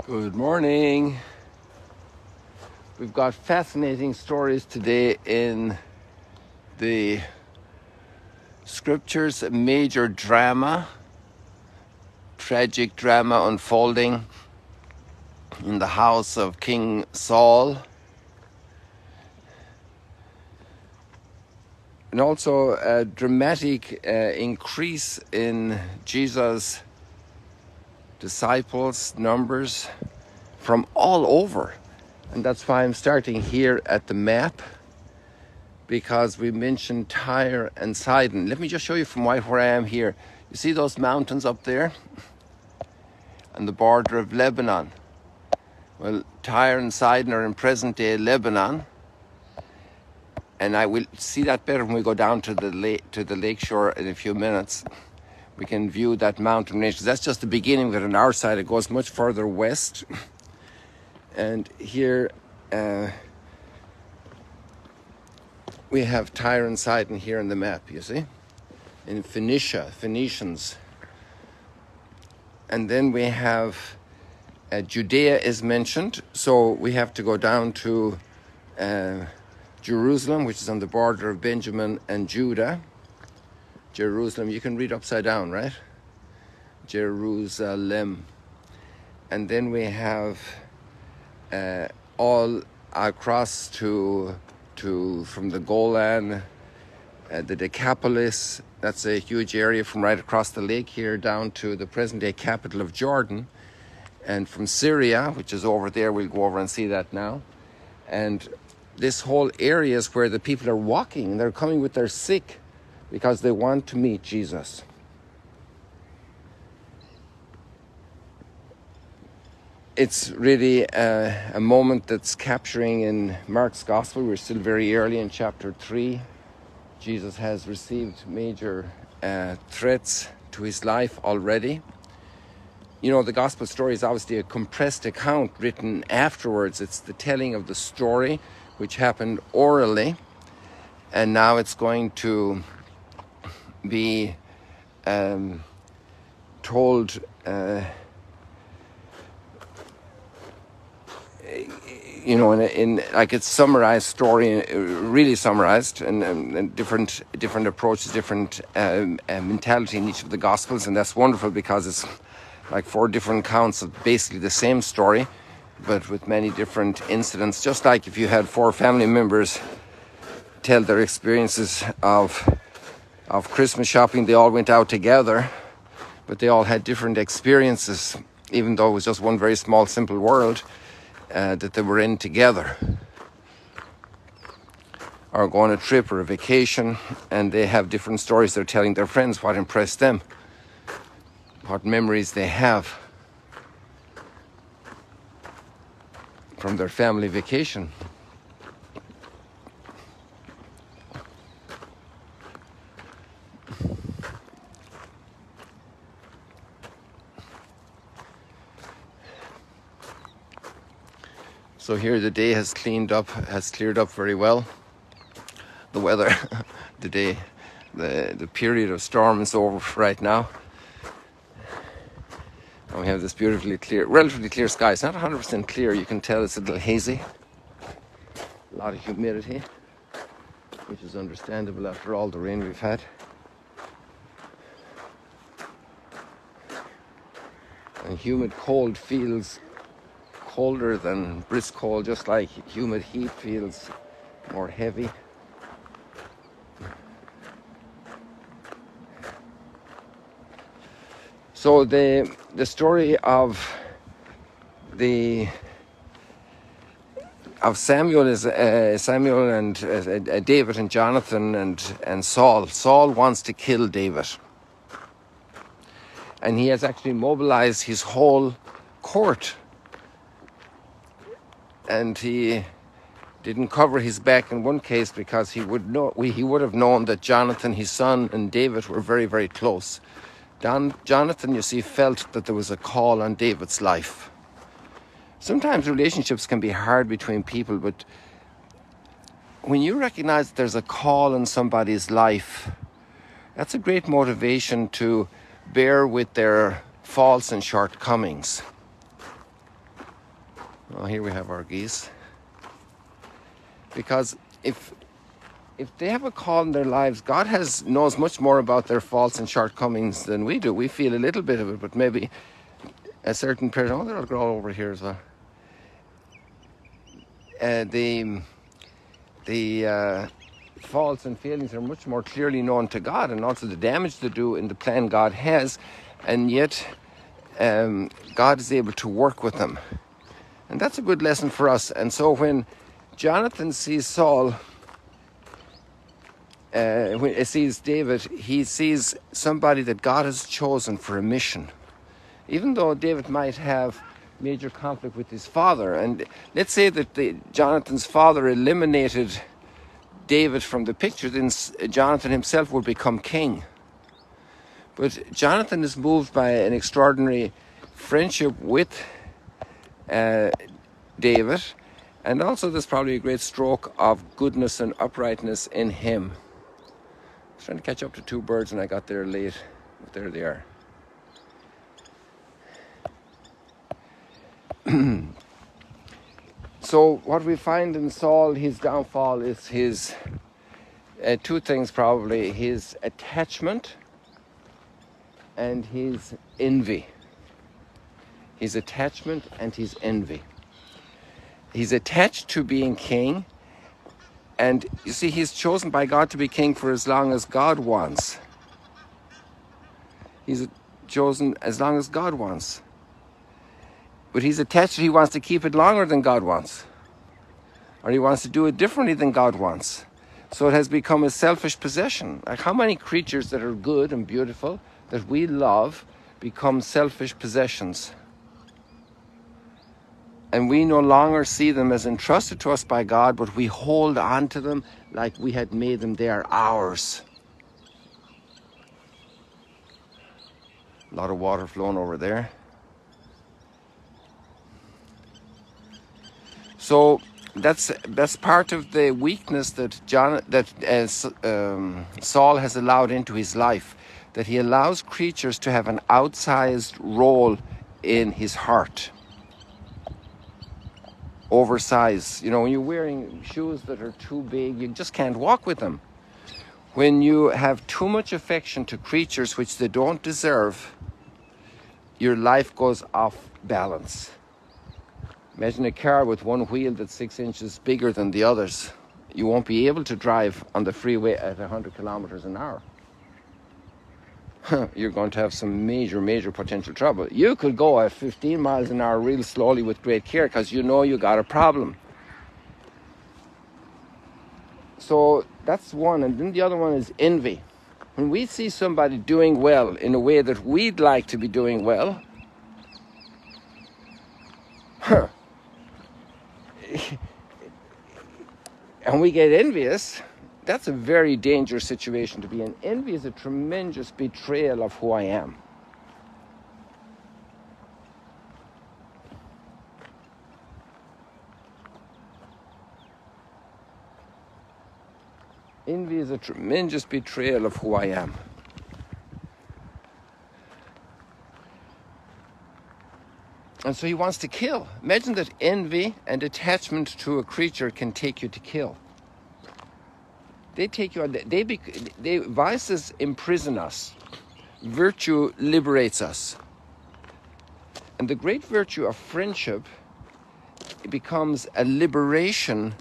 Good morning. We've got fascinating stories today in the scriptures, a major drama, tragic drama unfolding in the house of King Saul. And also a dramatic increase in Jesus' disciples' numbers from all over. And that's why I'm starting here at the map, because we mentioned Tyre and Sidon. Let me just show you from where I am here. You see those mountains up there on the border of Lebanon? Well, Tyre and Sidon are in present-day Lebanon, and I will see that better when we go down to the lake shore in a few minutes. We can view that mountain range. That's just the beginning of it. On our side, it goes much further west. And here we have Tyre and Sidon here on the map, you see? In Phoenicians. And then we have Judea is mentioned. So we have to go down to Jerusalem, which is on the border of Benjamin and Judah. Jerusalem, you can read upside down, right? Jerusalem. And then we have all across to from the Golan, the Decapolis. That's a huge area from right across the lake here down to the present-day capital of Jordan. And from Syria, which is over there, we'll go over and see that now. And this whole area is where the people are walking. They're coming with their sick, because they want to meet Jesus. It's really a moment that's capturing in Mark's Gospel. We're still very early in chapter 3. Jesus has received major threats to his life already. You know, the Gospel story is obviously a compressed account written afterwards. It's the telling of the story, which happened orally, and now it's going to be told, in like it's summarized story, really summarized, and different approaches, different mentality in each of the Gospels, and that's wonderful because it's like 4 different accounts of basically the same story, but with many different incidents. Just like if you had 4 family members tell their experiences of Christmas shopping, they all went out together, but they all had different experiences, even though it was just one very small, simple world that they were in together. Or go on a trip or a vacation, and they have different stories they're telling their friends, what impressed them, what memories they have from their family vacation. So here the day has cleared up very well. The weather, the period of storm is over right now. And we have this relatively clear sky. It's not 100% clear. You can tell it's a little hazy. A lot of humidity, which is understandable after all the rain we've had. And humid cold feels colder than brisk cold, just like humid heat feels more heavy. So the story of Samuel is Samuel and David and Jonathan and Saul. Saul wants to kill David, and he has actually mobilized his whole court. And he didn't cover his back in one case because he would have known that Jonathan, his son, and David were very, very close. Jonathan, you see, felt that there was a call on David's life. Sometimes relationships can be hard between people, but when you recognize that there's a call in somebody's life, that's a great motivation to bear with their faults and shortcomings. Oh, here we have our geese. Because if they have a call in their lives, God knows much more about their faults and shortcomings than we do. We feel a little bit of it, but maybe a certain person. Oh, they're all over here as well. The faults and failings are much more clearly known to God, and also the damage they do in the plan God has, and yet God is able to work with them. And that's a good lesson for us. And so when Jonathan sees Saul, when he sees David, he sees somebody that God has chosen for a mission. Even though David might have major conflict with his father, and let's say that Jonathan's father eliminated David from the picture, then Jonathan himself would become king. But Jonathan is moved by an extraordinary friendship with David, and also there's probably a great stroke of goodness and uprightness in him. I was trying to catch up to two birds and I got there late, but there they are. So what we find in Saul, his downfall, is his two things probably: his attachment and his envy. His attachment and his envy. He's attached to being king, and you see, he's chosen by God to be king for as long as God wants. He's chosen as long as God wants. But he's attached, he wants to keep it longer than God wants. Or he wants to do it differently than God wants. So it has become a selfish possession. Like, how many creatures that are good and beautiful, that we love, become selfish possessions? And we no longer see them as entrusted to us by God, but we hold on to them like we had made them, they are ours. A lot of water flowing over there. So that's part of the weakness that Saul has allowed into his life, that he allows creatures to have an outsized role in his heart. Oversized. You know, when you're wearing shoes that are too big, you just can't walk with them. When you have too much affection to creatures which they don't deserve, your life goes off balance. Imagine a car with one wheel that's 6 inches bigger than the others. You won't be able to drive on the freeway at 100 kilometers an hour. You're going to have some major potential trouble. You could go at 15 miles an hour real slowly with great care, because you know you got a problem. So that's one. And then the other one is envy. When we see somebody doing well in a way that we'd like to be doing well, and we get envious, that's a very dangerous situation to be in. Envy is a tremendous betrayal of who I am. Envy is a tremendous betrayal of who I am. And so he wants to kill. Imagine that envy and attachment to a creature can take you to kill. They take you on. Vices imprison us. Virtue liberates us. And the great virtue of friendship, it becomes a liberation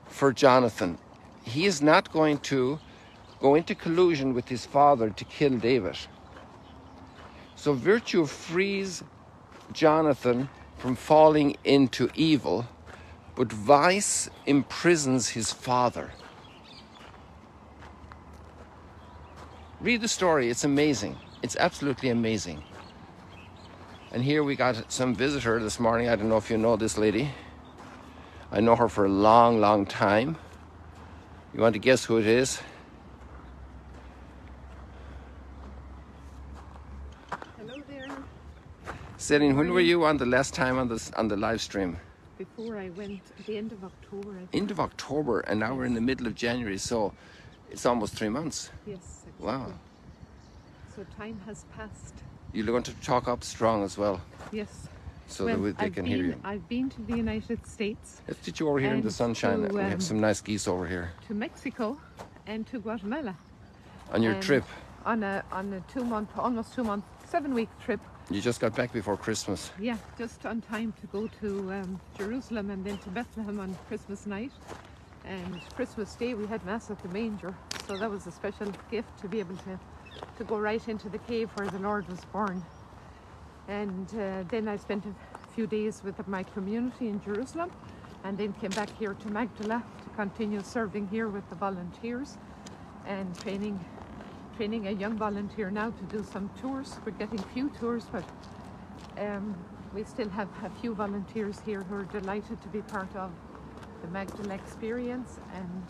for Jonathan. He is not going to go into collusion with his father to kill David. So virtue frees Jonathan from falling into evil, but vice imprisons his father. Read the story, it's amazing. It's absolutely amazing. And here we got some visitor this morning. I don't know if you know this lady. I know her for a long time. You want to guess who it is? Celine, when were you on the last time on the live stream? Before I went, at the end of October. End of October, and now we're in the middle of January, so it's almost 3 months. Yes, exactly. Wow. So time has passed. You're going to talk up strong as well. Yes. so Well, that they can hear you. I've been to the United States, Let's get you over here in the and sunshine. to, We have some nice geese over here. to Mexico, and to Guatemala. On your And trip, on a 2 month, almost 2 month, 7 week trip. you just got back before Christmas. Yeah, just on time to go to Jerusalem and then to Bethlehem on Christmas night. And Christmas Day we had Mass at the manger, so that was a special gift to be able to go right into the cave where the Lord was born. And then I spent a few days with my community in Jerusalem, and then came back here to Magdala to continue serving here with the volunteers and training a young volunteer now to do some tours. We're getting few tours, but we still have a few volunteers here who are delighted to be part of the Magdala experience and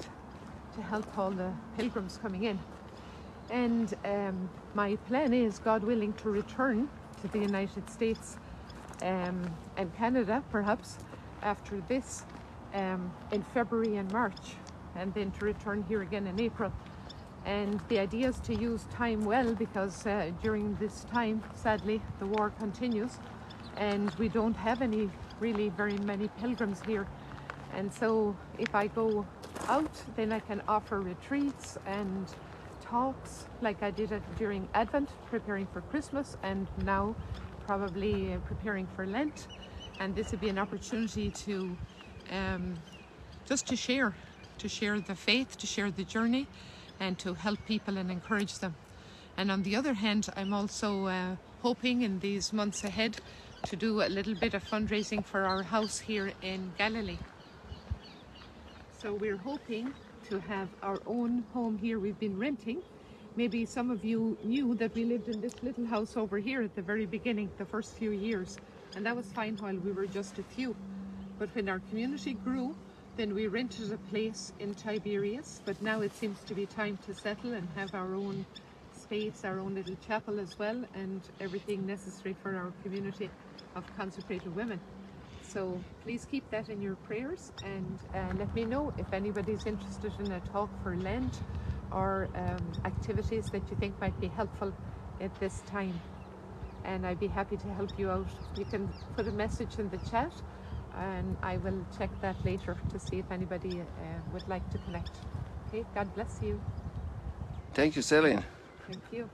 to help all the pilgrims coming in. And my plan is, God willing, to return to the United States and Canada perhaps after this in February and March, and then to return here again in April. And the idea is to use time well, because during this time, sadly, the war continues and we don't have really very many pilgrims here. And so if I go out, then I can offer retreats and talks like I did during Advent, preparing for Christmas, and now probably preparing for Lent. And this would be an opportunity to just to share the faith, to share the journey, and to help people and encourage them. And on the other hand, I'm also hoping in these months ahead to do a little bit of fundraising for our house here in Galilee. So we're hoping to have our own home here. We've been renting. Maybe some of you knew that we lived in this little house over here at the very beginning, the first few years, and that was fine while we were just a few. But when our community grew, then we rented a place in Tiberias, but now it seems to be time to settle and have our own space, our own little chapel as well, and everything necessary for our community of consecrated women. So please keep that in your prayers, and let me know if anybody's interested in a talk for Lent or activities that you think might be helpful at this time. And I'd be happy to help you out. You can put a message in the chat, and I will check that later to see if anybody would like to connect. Okay, God bless you. Thank you, Celine. Thank you.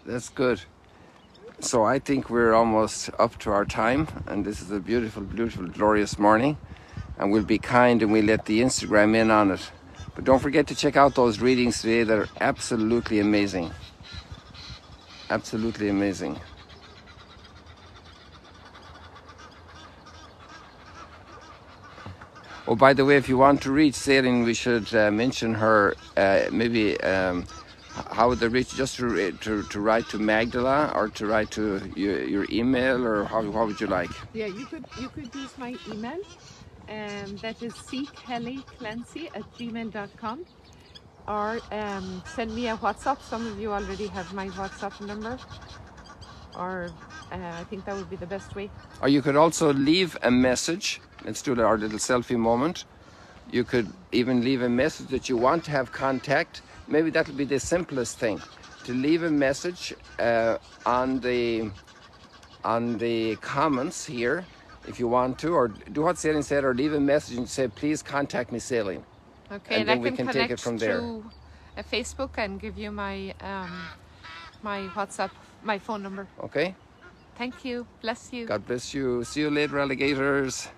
That's good. So I think we're almost up to our time, and this is a beautiful, beautiful, glorious morning. And we'll be kind and we'll let the Instagram in on it. But don't forget to check out those readings today. They're absolutely amazing. Absolutely amazing. Oh, by the way, if you want to reach Celine, we should mention her, maybe how would they reach? Just to write to Magdala, or to write to your email, or how would you like? Yeah, you could use my email, that is ckellyclancy@gmail.com, or send me a WhatsApp. Some of you already have my WhatsApp number, or I think that would be the best way. Or you could also leave a message. Let's do our little selfie moment. You could even leave a message that you want to have contact. Maybe that would be the simplest thing, to leave a message on the comments here, if you want to, or do what Celine said, or leave a message and say, please contact me, Celine. Okay, and then I we can take it from there. through Facebook and give you my my WhatsApp, my phone number. Okay. Thank you. Bless you. God bless you. See you later, alligators.